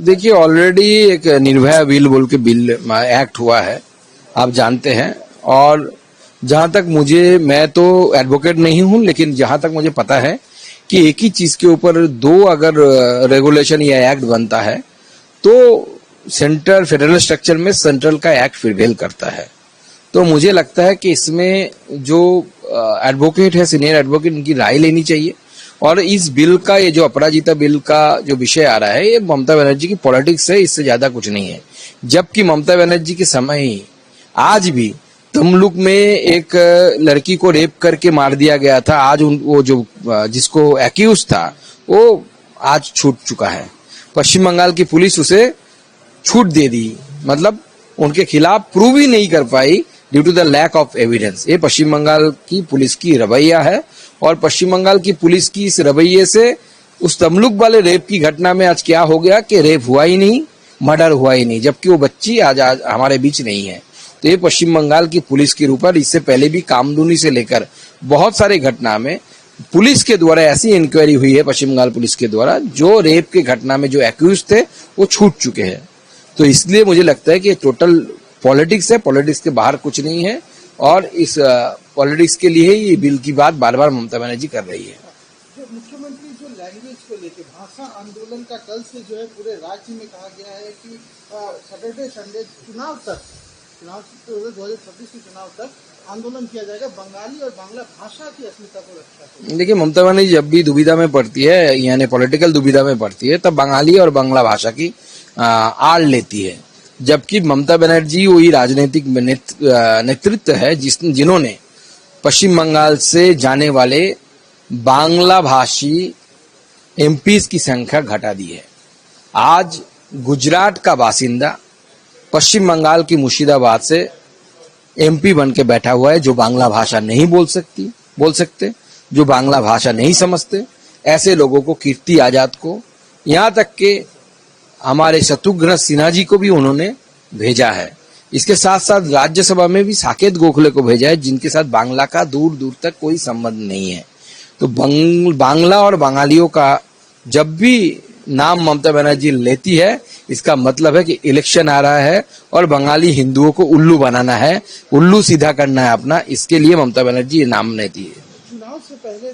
देखिए ऑलरेडी एक निर्भया बिल बोल के बिल एक्ट हुआ है, आप जानते हैं। और जहां तक मैं तो एडवोकेट नहीं हूं, लेकिन जहां तक मुझे पता है कि एक ही चीज के ऊपर दो अगर रेगुलेशन या एक्ट बनता है तो सेंट्रल फेडरल स्ट्रक्चर में सेंट्रल का एक्ट प्रिवेल करता है। तो मुझे लगता है कि इसमें जो एडवोकेट है, सीनियर एडवोकेट, इनकी राय लेनी चाहिए। और इस बिल का, ये जो अपराजिता बिल का जो विषय आ रहा है, ये ममता बनर्जी की पॉलिटिक्स है, इससे ज्यादा कुछ नहीं है। जबकि ममता बनर्जी के समय ही आज भी तमलुक में एक लड़की को रेप करके मार दिया गया था। आज वो जो जिसको एक्यूज था वो आज छूट चुका है। पश्चिम बंगाल की पुलिस उसे छूट दे दी, मतलब उनके खिलाफ प्रूव ही नहीं कर पाई due to the lack of evidence. ये पश्चिम बंगाल की पुलिस की रवैया है। और पश्चिम बंगाल की पुलिस की इस रवैये से उस तमलुक वाले रेप की घटना में आज क्या हो गया कि रेप हुआ ही नहीं, मर्डर हुआ ही नहीं, जबकि वो बच्ची आज हमारे बीच नहीं है। तो ये पश्चिम बंगाल की पुलिस की रूपर। इससे पहले भी कामदूनी से लेकर बहुत सारे घटना में पुलिस के द्वारा ऐसी इंक्वायरी हुई है, पश्चिम बंगाल पुलिस के द्वारा, जो रेप के घटना में जो एक्यूज थे वो छूट चुके हैं। तो इसलिए मुझे लगता है कि टोटल पॉलिटिक्स है, पॉलिटिक्स के बाहर कुछ नहीं है। और इस पॉलिटिक्स के लिए ही ये बिल की बात बार बार ममता बनर्जी कर रही है। जो मुख्यमंत्री जो लैंग्वेज को लेकर भाषा आंदोलन का कल से जो है पूरे राज्य में कहा गया है कि सैटरडे संडे चुनाव 2026 के चुनाव तक आंदोलन किया जाएगा, बंगाली और बांग्ला भाषा की अस्मिता को रक्षा करें। देखिए ममता बनर्जी जब भी दुविधा में पड़ती है, यानी पॉलिटिकल दुविधा में पड़ती है, तब बंगाली और बांग्ला भाषा की आड़ लेती है। जबकि ममता बनर्जी वही राजनीतिक नेतृत्व है जिन्होंने पश्चिम बंगाल से जाने वाले बांग्ला भाषी एमपीज की संख्या घटा दी है। आज गुजरात का बासिंदा पश्चिम बंगाल की मुर्शिदाबाद से एमपी बन के बैठा हुआ है, जो बांग्ला भाषा नहीं बोल सकते, जो बांग्ला भाषा नहीं समझते। ऐसे लोगों को, कीर्ति आजाद को, यहाँ तक के हमारे शत्रुघ्न सिन्हा जी को भी उन्होंने भेजा है। इसके साथ साथ राज्यसभा में भी साकेत गोखले को भेजा है, जिनके साथ बांग्ला का दूर दूर तक कोई संबंध नहीं है। तो बांग्ला और बंगालियों का जब भी नाम ममता बनर्जी लेती है, इसका मतलब है कि इलेक्शन आ रहा है और बंगाली हिंदुओं को उल्लू बनाना है, उल्लू सीधा करना है अपना। इसके लिए ममता बनर्जी ये नाम लेती है। चुनाव से पहले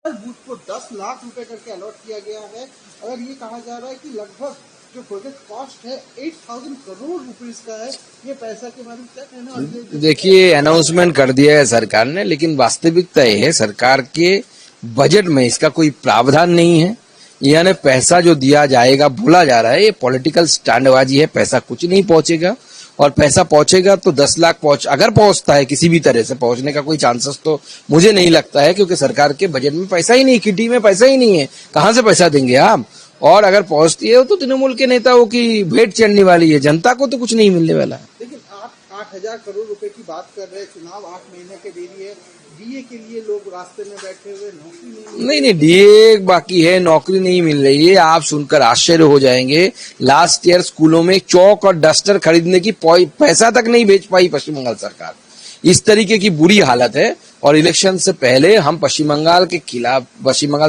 हर बूथ को 10 लाख रुपए करके अलॉट किया गया है। और ये कहा जा रहा है कि लगभग जो प्रोजेक्ट कॉस्ट है 8000 करोड़ रुपीस का है। ये पैसा के बारे में क्या कहना? देखिए अनाउंसमेंट कर दिया है सरकार ने, लेकिन वास्तविकता ये है सरकार के बजट में इसका कोई प्रावधान नहीं है। यानी पैसा जो दिया जाएगा बोला जा रहा है, ये पॉलिटिकल स्टैंडबाजी है। पैसा कुछ नहीं पहुंचेगा, और पैसा पहुंचेगा तो 10 लाख अगर पहुंचता है, किसी भी तरह से पहुंचने का कोई चांसेस तो मुझे नहीं लगता है, क्योंकि सरकार के बजट में पैसा ही नहीं, किटी में पैसा ही नहीं है, कहां से पैसा देंगे आप। और अगर पहुंचती है तो तृणमूल के नेताओं की भेंट चढ़ने वाली है, जनता को तो कुछ नहीं मिलने वाला है। लेकिन आप 8000 करोड़ रुपए की बात कर रहे हैं, चुनाव 8 महीने के देरी है, डीए के लिए लोग रास्ते में बैठे हुए, नौकरी नहीं डीए बाकी है, नौकरी नहीं मिल रही है। आप सुनकर आश्चर्य हो जाएंगे, लास्ट ईयर स्कूलों में चौक और डस्टर खरीदने की पैसा तक नहीं भेज पाई पश्चिम बंगाल सरकार। इस तरीके की बुरी हालत है। और इलेक्शन से पहले हम पश्चिम बंगाल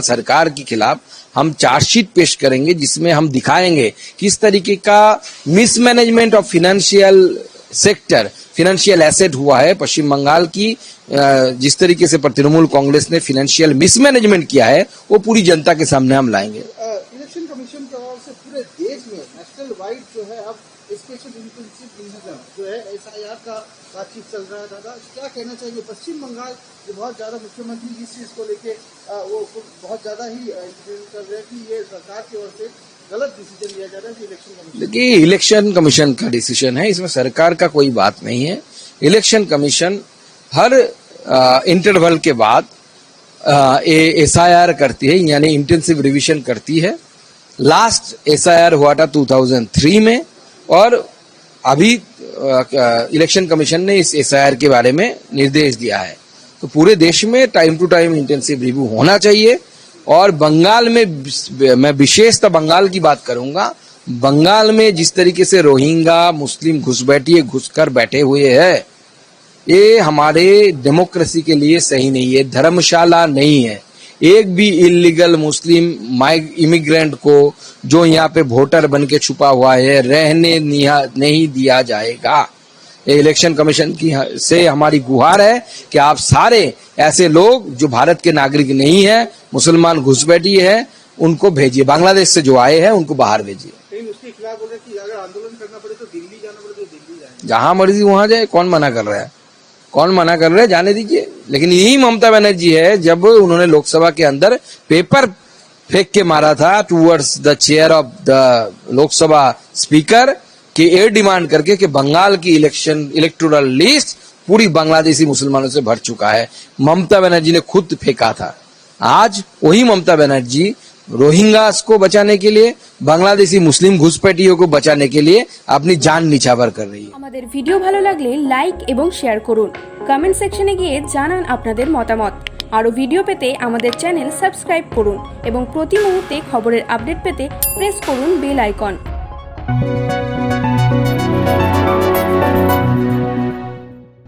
सरकार के खिलाफ हम चार्जशीट पेश करेंगे, जिसमें हम दिखाएंगे किस तरीके का mismanagement of financial sector, financial asset हुआ है पश्चिम बंगाल की। जिस तरीके से तृणमूल कांग्रेस ने फिनेंशियल मिसमैनेजमेंट किया है, वो पूरी जनता के सामने हम लाएंगे। इलेक्शन कमीशन के ओर से पूरे देश में नेशनल वाइड जो है अब स्पेशल इंटेंसिव विजिलेंस जो है SIR का बातचीत चल रहा है। दादा क्या कहना चाहिए? पश्चिम बंगाल जो बहुत ज्यादा मुख्यमंत्री इस चीज को लेके वो बहुत ज्यादा ही कर रहे हैं कि ये सरकार की ओर से गलत डिसीजन लिया जा रहा है इलेक्शन कमीशन। देखिए इलेक्शन कमीशन का डिसीजन है, इसमें सरकार का कोई बात नहीं है। इलेक्शन कमीशन हर इंटरवल के बाद SIR करती है, यानी इंटेंसिव रिवीजन करती है। लास्ट SIR हुआ था 2003 में, और अभी इलेक्शन कमीशन ने इस SIR के बारे में निर्देश दिया है। तो पूरे देश में time to time intensive review होना चाहिए। और बंगाल में मैं विशेषतः बंगाल की बात करूंगा। बंगाल में जिस तरीके से रोहिंग्या मुस्लिम घुसकर बैठे हुए हैं, ये हमारे डेमोक्रेसी के लिए सही नहीं है, धर्मशाला नहीं है। एक भी इलीगल मुस्लिम इमिग्रेंट को जो यहाँ पे वोटर बन के छुपा हुआ है रहने नहीं दिया जाएगा। ये इलेक्शन कमीशन की से हमारी गुहार है कि आप सारे ऐसे लोग जो भारत के नागरिक नहीं है, मुसलमान घुसपैठी है, उनको भेजिए। बांग्लादेश से जो आए हैं उनको बाहर भेजिए। लेकिन उसके खिलाफ बोल रहे कि अगर आंदोलन करना पड़े तो दिल्ली जाना पड़े तो दिल्ली जाए। जहां मर्जी वहां जाए, कौन मना कर रहा है? कौन मना कर रहा है? जाने दीजिए। लेकिन यही ममता बनर्जी है, जब उन्होंने लोकसभा के अंदर पेपर फेंक के मारा था towards the chair of the Lok Sabha speaker कि ये डिमांड करके कि बंगाल की इलेक्टोरल लिस्ट पूरी बांग्लादेशी मुसलमानों से भर चुका है, ममता बनर्जी ने खुद फेंका था। आज वही ममता बनर्जी रोहिंग्यास को बचाने के लिए, बांग्लादेशी मुस्लिम घुसपैठियों को बचाने के लिए अपनी जान निछावर कर रही है। আমাদের ভিডিও ভালো লাগলে লাইক এবং শেয়ার করুন, কমেন্ট সেকশনে গিয়ে জানান আপনাদের মতামত। আরো ভিডিও পেতে আমাদের চ্যানেল সাবস্ক্রাইব করুন এবং প্রতি মুহূর্তে খবরের আপডেট পেতে প্রেস করুন বেল আইকন।